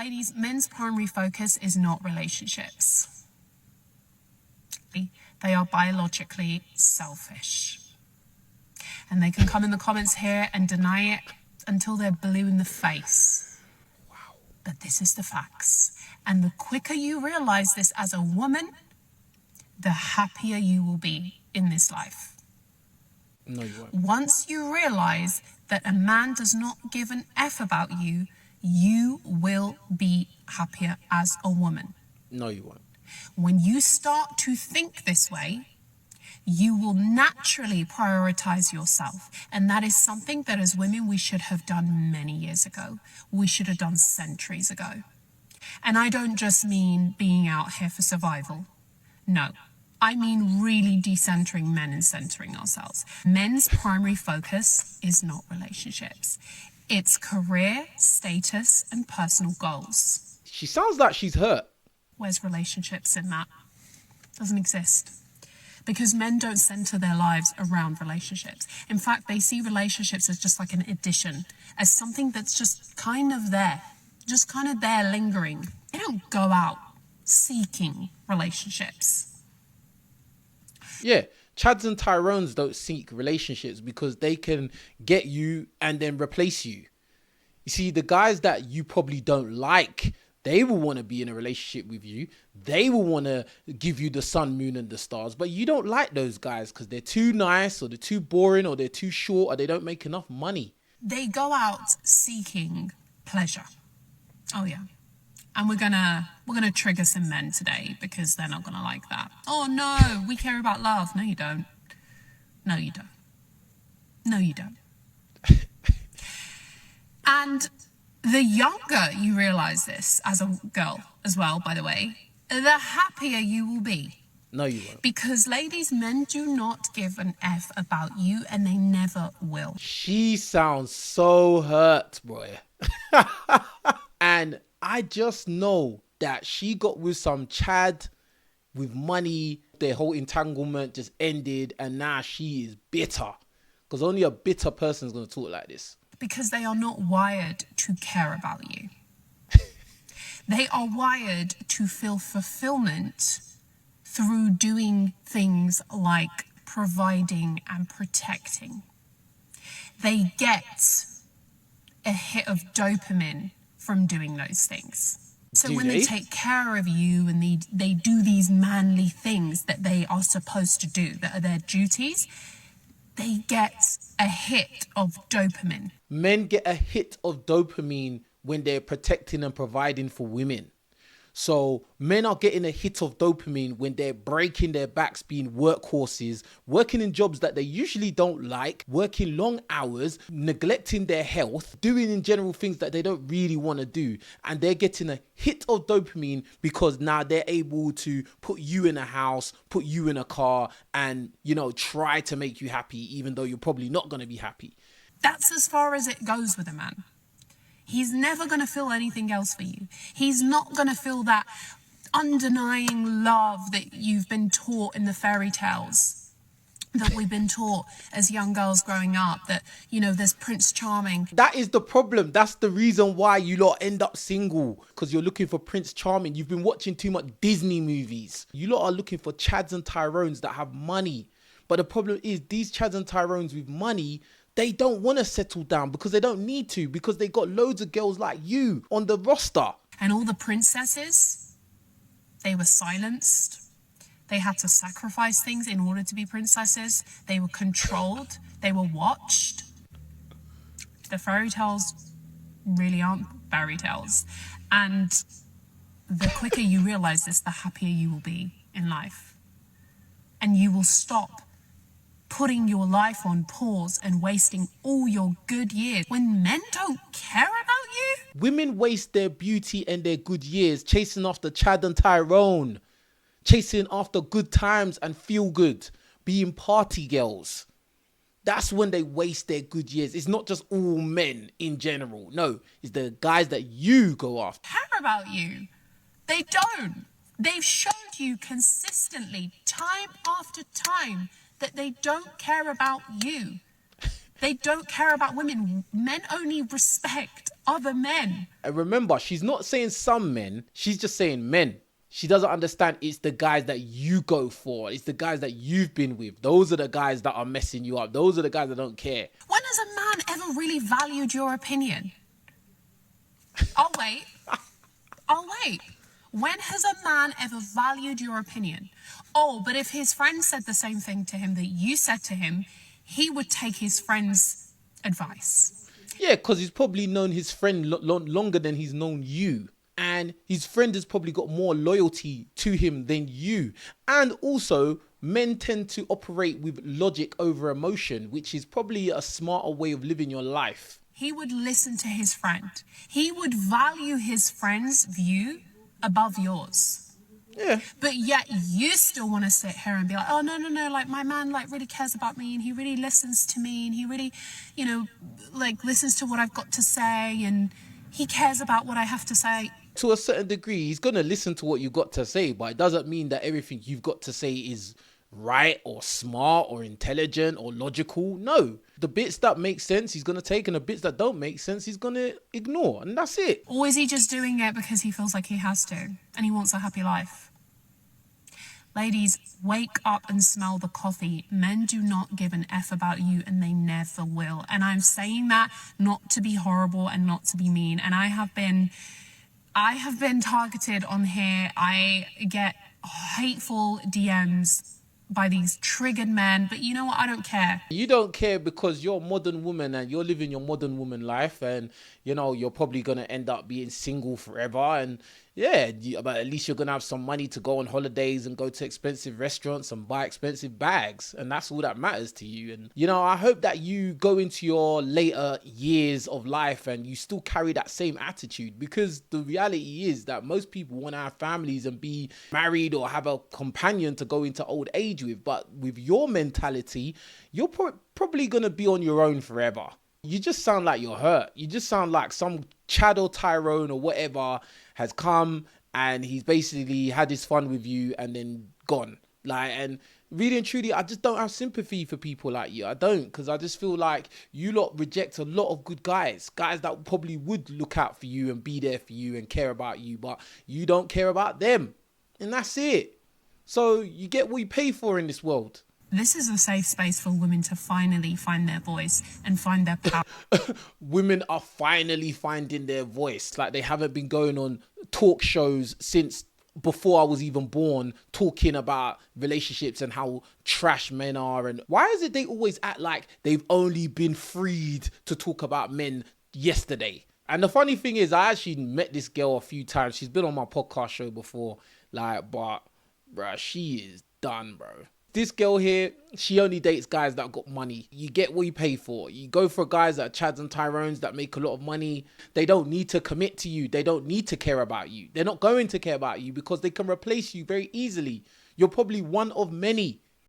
Ladies, men's primary focus is not relationships. They are biologically selfish. And they can come in the comments here and deny it until they're blue in the face. Wow. But this is the facts. And the quicker you realize this as a woman, the happier you will be in this life. No, you won't. Once you realize that a man does not give an F about you, you will be happier as a woman. No, you won't. When you start to think this way, you will naturally prioritize yourself. And that is something that as women we should have done many years ago. We should have done centuries ago. And I don't just mean being out here for survival. No, I mean really decentering men and centering ourselves. Men's primary focus is not relationships. It's career, status, and personal goals. She sounds like she's hurt. Where's relationships in that? Doesn't exist. Because men don't center their lives around relationships. In fact, they see relationships as just like an addition, as something that's just kind of there lingering. They don't go out seeking relationships. Yeah, Chads and Tyrones don't seek relationships because they can get you and then replace you. You see, the guys that you probably don't like, they will want to be in a relationship with you. They will want to give you the sun, moon, and the stars. But you don't like those guys because they're too nice or they're too boring or they're too short or they don't make enough money. They go out seeking pleasure. Oh, yeah. And we're gonna trigger some men today because they're not gonna like that. Oh no, we care about love. No, you don't. No, you don't. No, you don't. And the younger you realize this as a girl as well, by the way, the happier you will be. No, you won't. Because ladies, men do not give an F about you and they never will. She sounds so hurt, boy. And I just know that she got with some Chad with money. Their whole entanglement just ended and now she is bitter. Because only a bitter person is going to talk like this. Because they are not wired to care about you. They are wired to feel fulfillment through doing things like providing and protecting. They get a hit of dopamine from doing those things. So when they take care of you and they do these manly things that they are supposed to do, that are their duties, they get a hit of dopamine. Men get a hit of dopamine when they're protecting and providing for women. So men are getting a hit of dopamine when they're breaking their backs, being workhorses, working in jobs that they usually don't like, working long hours, neglecting their health, doing in general things that they don't really want to do. And they're getting a hit of dopamine because now they're able to put you in a house, put you in a car and, try to make you happy, even though you're probably not going to be happy. That's as far as it goes with a man. He's never going to feel anything else for you. He's not going to feel that undenying love that you've been taught in the fairy tales, that we've been taught as young girls growing up, that, there's Prince Charming. That is the problem. That's the reason why you lot end up single, because you're looking for Prince Charming. You've been watching too much Disney movies. You lot are looking for Chads and Tyrones that have money. But the problem is these Chads and Tyrones with money, they don't want to settle down because they don't need to, because they got loads of girls like you on the roster. And all the princesses, they were silenced. They had to sacrifice things in order to be princesses. They were controlled. They were watched. The fairy tales really aren't fairy tales. And the quicker you realize this, the happier you will be in life. And you will stop putting your life on pause and wasting all your good years when men don't care about you. Women waste their beauty and their good years chasing after Chad and Tyrone, chasing after good times and feel good, being party girls. That's when they waste their good years. It's not just all men in general. No, it's the guys that you go after. Care about you. They don't. They've showed you consistently, time after time, that they don't care about you. They don't care about women. Men only respect other men. And remember, she's not saying some men, she's just saying men. She doesn't understand it's the guys that you go for. It's the guys that you've been with. Those are the guys that are messing you up. Those are the guys that don't care. When has a man ever really valued your opinion? I'll wait. When has a man ever valued your opinion? Oh, but if his friend said the same thing to him that you said to him, he would take his friend's advice. Yeah, because he's probably known his friend longer than he's known you. And his friend has probably got more loyalty to him than you. And also, men tend to operate with logic over emotion, which is probably a smarter way of living your life. He would listen to his friend. He would value his friend's view above yours. Yeah. But yet you still want to sit here and be like, oh, no, like my man like really cares about me and he really listens to me and he really, like listens to what I've got to say and he cares about what I have to say. To a certain degree, he's going to listen to what you've got to say, but it doesn't mean that everything you've got to say is right or smart or intelligent or logical. No, the bits that make sense he's going to take and the bits that don't make sense he's going to ignore, and that's it. Or is he just doing it because he feels like he has to and he wants a happy life? Ladies, wake up and smell the coffee. Men do not give an F about you and they never will. And I'm saying that not to be horrible and not to be mean. And I have been targeted on here. I get hateful DMs by these triggered men, but you know what? I don't care. You don't care because you're a modern woman and you're living your modern woman life, and you're probably going to end up being single forever. And yeah, but at least you're going to have some money to go on holidays and go to expensive restaurants and buy expensive bags. And that's all that matters to you. And, I hope that you go into your later years of life and you still carry that same attitude, because the reality is that most people want to have families and be married or have a companion to go into old age with. But with your mentality, you're probably going to be on your own forever. You just sound like you're hurt. You just sound like some Chad or Tyrone or whatever has come and he's basically had his fun with you and then gone. And really and truly, I just don't have sympathy for people like you. I don't, because I just feel like you lot reject a lot of good guys that probably would look out for you and be there for you and care about you, but you don't care about them. And that's it. So you get what you pay for in this world. This is a safe space for women to finally find their voice and find their power. Women are finally finding their voice. Like, they haven't been going on talk shows since before I was even born, talking about relationships and how trash men are. And why is it they always act like they've only been freed to talk about men yesterday? And the funny thing is, I actually met this girl a few times. She's been on my podcast show before. But bruh, she is done, bro. This girl here, she only dates guys that got money. You get what you pay for. You go for guys that are Chads and Tyrones that make a lot of money. They don't need to commit to you. They don't need to care about you. They're not going to care about you because they can replace you very easily. You're probably one of many.